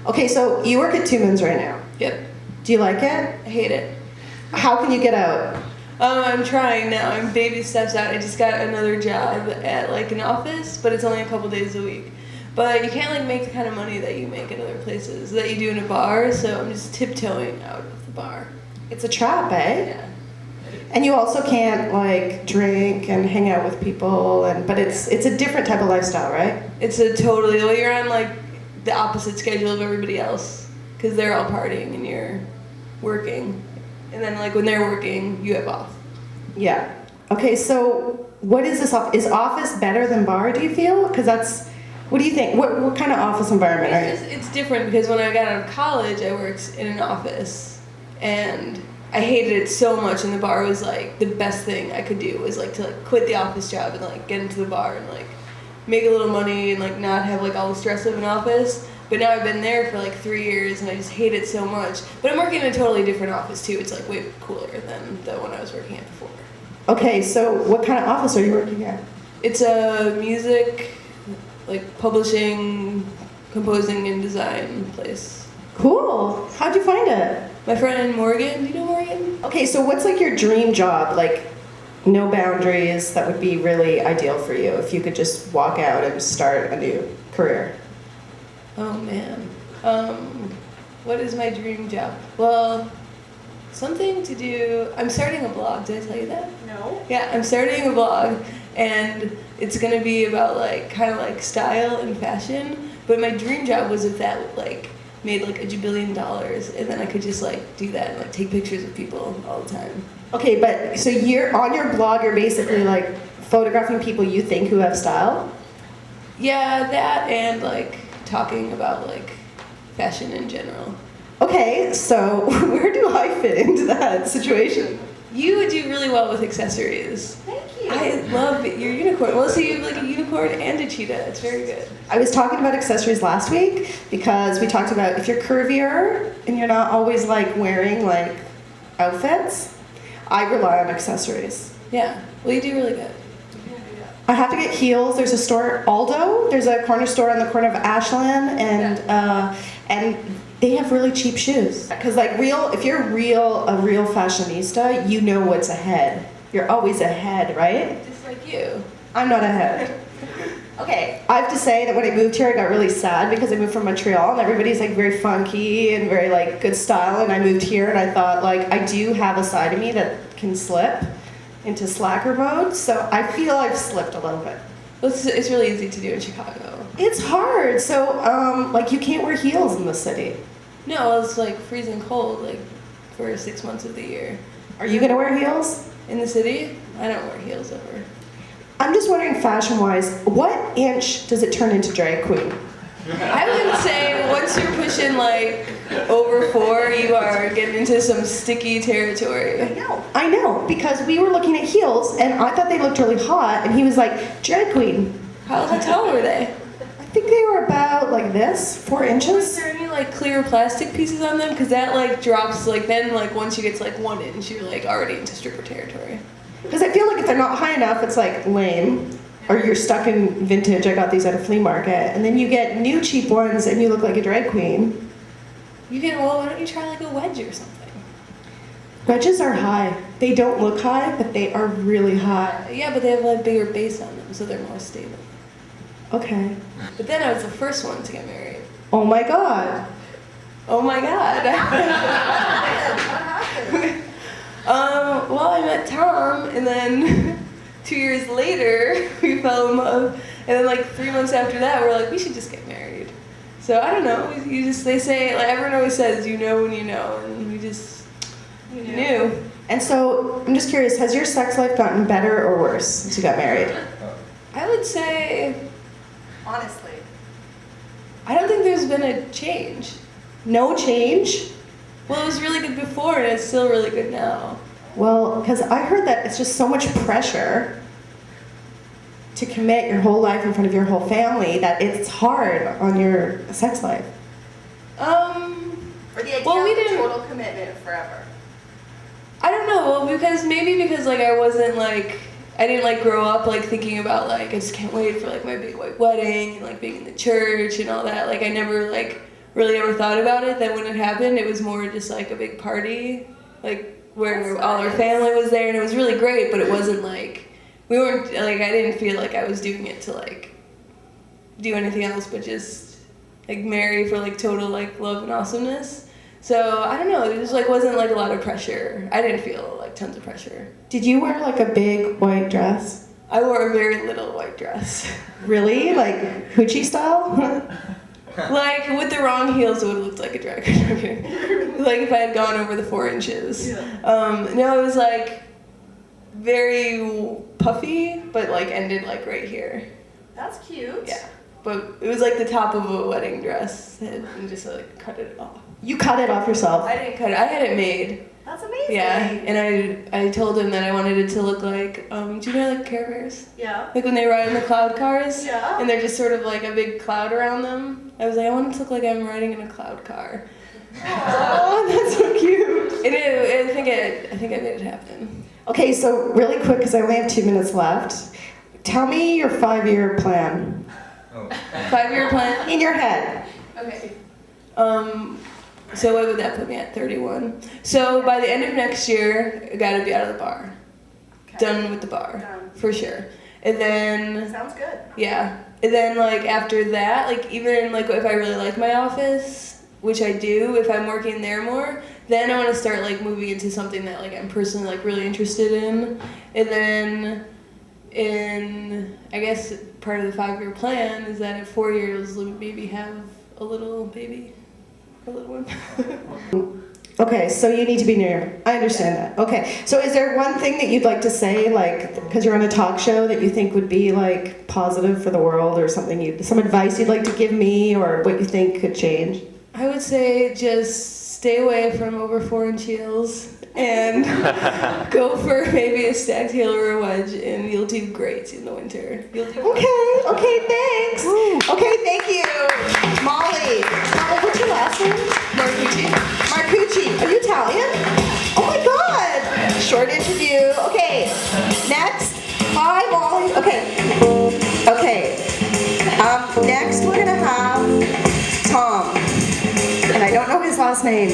Okay, so you work at Two Men's right now. Yep. Do you like it? I hate it. How can you get out? I'm trying now. I'm baby steps out. I just got another job at like an office, but it's only a couple days a week. But you can't like make the kind of money that you make at other places that you do in a bar. So I'm just tiptoeing out of the bar. It's a trap, eh? Yeah. And you also can't like drink and hang out with people, but it's a different type of lifestyle, right? It's a totally. Well, you're on like the opposite schedule of everybody else because they're all partying and you're working, and then like when they're working, you have off. Yeah. Okay, so what is this? Is office better than bar? Do you feel? Because that's. What do you think? What kind of office environment are you? It's different because when I got out of college, I worked in an office, and I hated it so much. And the bar was like the best thing I could do was like to like quit the office job and like get into the bar and like make a little money and like not have like all the stress of an office. But now I've been there for like 3 years and I just hate it so much. But I'm working in a totally different office too. It's like way cooler than the one I was working at before. Okay, so what kind of office are you working at? It's a music, like publishing, composing, and design place. Cool. How'd you find it? My friend Morgan, do you know Morgan? Okay, so what's like your dream job? Like, no boundaries, that would be really ideal for you if you could just walk out and start a new career. Oh man. What is my dream job? Well, something to do. I'm starting a blog. Did I tell you that? No. Yeah, I'm starting a blog, and it's gonna be about like kind of like style and fashion. But my dream job was if that like made like $1 billion, and then I could just like do that and like take pictures of people all the time. Okay, but so you're on your blog, you're basically like photographing people you think who have style? Yeah, that and like talking about like fashion in general. Okay, so where do I fit into that situation? You would do really well with accessories. Thank you. I love your unicorn. Well, so you have like a unicorn and a cheetah. It's very good. I was talking about accessories last week because we talked about if you're curvier and you're not always like wearing like outfits, I rely on accessories. Yeah. Well, you do really good. I have to get heels. There's a store, Aldo. There's a corner store on the corner of Ashland, and they have really cheap shoes. Because like if you're a real fashionista, you know what's ahead. You're always ahead, right? Just like you. I'm not ahead. Okay, I have to say that when I moved here, I got really sad because I moved from Montreal and everybody's like very funky and very like good style, and I moved here and I thought like I do have a side of me that can slip into slacker mode, so I feel I've slipped a little bit. Well, it's really easy to do in Chicago. It's hard, so like you can't wear heels in the city. No, it's like freezing cold like for 6 months of the year. Are you gonna wear heels? In the city? I don't wear heels ever. I'm just wondering fashion-wise, what inch does it turn into drag queen? I would say once you're pushing like over 4, you are getting into some sticky territory. I know, because we were looking at heels and I thought they looked really hot, and he was like, drag queen. How tall were they? I think they were about like this, 4 inches. Was there any like clear plastic pieces on them? Because that like drops like then like once you get to like 1 inch, you're like already into stripper territory. Because I feel like if they're not high enough, it's like lame. Or you're stuck in vintage. I got these at a flea market. And then you get new cheap ones and you look like a drag queen. Well, why don't you try like a wedge or something? Wedges are high. They don't look high, but they are really high. Yeah, but they have like bigger base on them, so they're more stable. Okay. But then I was the first one to get married. Oh my god. Oh my god. Well, I met Tom, and then 2 years later, we fell in love. And then like 3 months after that, we're like, we should just get married. So I don't know. They say, like everyone always says, you know when you know, and we just knew. And so I'm just curious, has your sex life gotten better or worse since you got married? I would say, Honestly. I don't think there's been a change. No change? Well, it was really good before, and it's still really good now. Well, because I heard that it's just so much pressure to commit your whole life in front of your whole family that it's hard on your sex life. Or the idea of total commitment forever. I don't know, because like I didn't like grow up like thinking about like I just can't wait for like my big white wedding and like being in the church and all that. Like I never like really ever thought about it. Then when it happened, it was more just like a big party, like where all our family was there, and it was really great. But it wasn't like we weren't like I didn't feel like I was doing it to like do anything else, but just like marry for like total like love and awesomeness. So I don't know. It just like wasn't like a lot of pressure. I didn't feel like tons of pressure. Did you wear like a big white dress? I wore a very little white dress. Really? Like hoochie style? Like with the wrong heels, it would have looked like a drag queen. Okay. Like if I had gone over the 4 inches. No, it was like very puffy, but like ended like right here. That's cute. Yeah, but it was like the top of a wedding dress, and just like cut it off. You cut it off yourself. I didn't cut it. I had it made. That's amazing. Yeah, and I told him that I wanted it to look like, do you know like Care Bears? Yeah. Like when they ride in the cloud cars? Yeah. And they're just sort of like a big cloud around them. I was like, I want it to look like I'm riding in a cloud car. Oh, that's so cute. And I think I made it happen. Okay, so really quick, because I only have 2 minutes left. Tell me your 5-year plan. 5-year plan? In your head. Okay. So what would that put me at? 31. So by the end of next year, I gotta be out of the bar. Okay. Done with the bar. Done. For sure. And then, Sounds good. yeah. And then like after that, like even like if I really like my office, which I do, if I'm working there more, then I want to start like moving into something that like I'm personally like really interested in. And then I guess part of the 5-year plan is that in 4 years maybe have a little baby. A little one. Okay, so you need to be near. I understand that. Okay, so is there one thing that you'd like to say, like, because you're on a talk show, that you think would be like positive for the world, or something some advice you'd like to give me, or what you think could change? I would say just stay away from over 4-inch heels and go for maybe a stacked heel or a wedge, and you'll do great in the winter. You'll do Okay, thanks. Okay, thank you. Molly, what's your last name? Marcucci. Marcucci. Are you Italian? Oh my God. Short interview. Okay, next. Hi, Molly. Okay. Next we're gonna have Tom, and I don't know his last name.